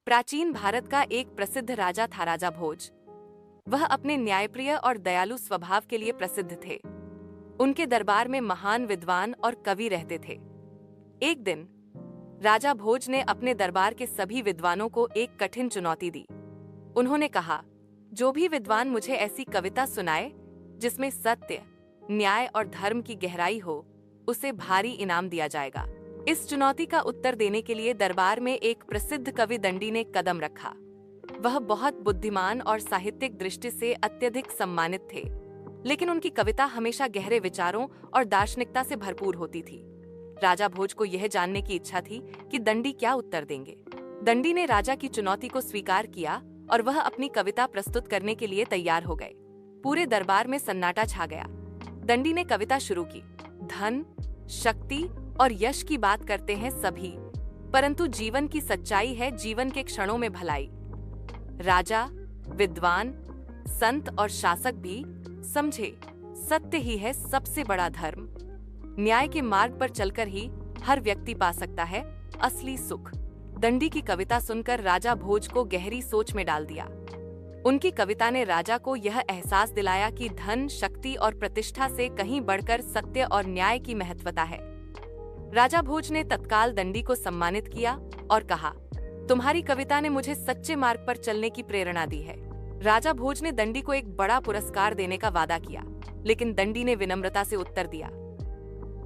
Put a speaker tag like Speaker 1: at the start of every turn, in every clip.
Speaker 1: प्राचीन भारत का एक प्रसिद्ध राजा था राजा भोज। वह अपने न्यायप्रिय और दयालु स्वभाव के लिए प्रसिद्ध थे। उनके दरबार में महान विद्वान और कवि रहते थे। एक दिन राजा भोज ने अपने दरबार के सभी विद्वानों को एक कठिन चुनौती दी। उन्होंने कहा, जो भी विद्वान मुझे ऐसी कविता सुनाए जिसमें सत्य, न्याय और धर्म की गहराई हो, उसे भारी इनाम दिया जाएगा। इस चुनौती का उत्तर देने के लिए दरबार में एक प्रसिद्ध कवि दंडी ने कदम रखा। वह बहुत बुद्धिमान और साहित्यिक दृष्टि से अत्यधिक सम्मानित थे, लेकिन उनकी कविता हमेशा गहरे विचारों और दार्शनिकता से भरपूर होती थी। राजा भोज को यह जानने की इच्छा थी कि दंडी क्या उत्तर देंगे। दंडी ने राजा की चुनौती को स्वीकार किया और वह अपनी कविता प्रस्तुत करने के लिए तैयार हो गए। पूरे दरबार में सन्नाटा छा गया। दंडी ने कविता शुरू की। धन, शक्ति और यश की बात करते हैं सभी, परंतु जीवन की सच्चाई है जीवन के क्षणों में भलाई। राजा, विद्वान, संत और शासक भी समझे, सत्य ही है सबसे बड़ा धर्म। न्याय के मार्ग पर चलकर ही हर व्यक्ति पा सकता है असली सुख। दंडी की कविता सुनकर राजा भोज को गहरी सोच में डाल दिया। उनकी कविता ने राजा को यह एहसास दिलाया कि धन, शक्ति और प्रतिष्ठा से कहीं बढ़कर सत्य और न्याय की महत्वता है। राजा भोज ने तत्काल दंडी को सम्मानित किया और कहा, तुम्हारी कविता ने मुझे सच्चे मार्ग पर चलने की प्रेरणा दी है। राजा भोज ने दंडी को एक बड़ा पुरस्कार देने का वादा किया, लेकिन दंडी ने विनम्रता से उत्तर दिया,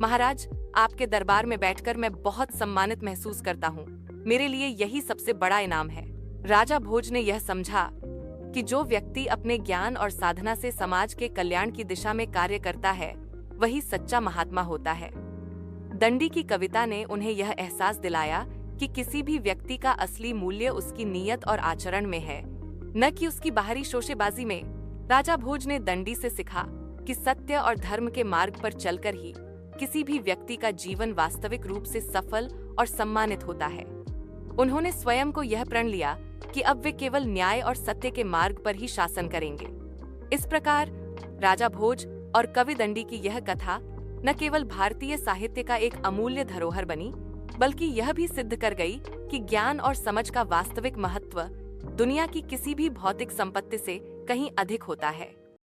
Speaker 1: महाराज, आपके दरबार में बैठकर मैं बहुत सम्मानित महसूस करता हूँ। मेरे लिए यही सबसे बड़ा इनाम है। राजा भोज ने यह समझा कि जो व्यक्ति अपने ज्ञान और साधना से समाज के कल्याण की दिशा में कार्य करता है, वही सच्चा महात्मा होता है। दंडी की कविता ने उन्हें यह एहसास दिलाया कि किसी भी व्यक्ति का असली मूल्य उसकी नीयत और आचरण में है, न कि उसकी बाहरी शोशेबाजी में। राजा भोज ने दंडी से सीखा कि सत्य और धर्म के मार्ग पर चलकर ही किसी भी व्यक्ति का जीवन वास्तविक रूप से सफल और सम्मानित होता है। उन्होंने स्वयं को यह प्रण लिया कि अब वे केवल न्याय और सत्य के मार्ग पर ही शासन करेंगे। इस प्रकार राजा भोज और कवि दंडी की यह कथा न केवल भारतीय साहित्य का एक अमूल्य धरोहर बनी, बल्कि यह भी सिद्ध कर गई कि ज्ञान और समझ का वास्तविक महत्व दुनिया की किसी भी भौतिक संपत्ति से कहीं अधिक होता है।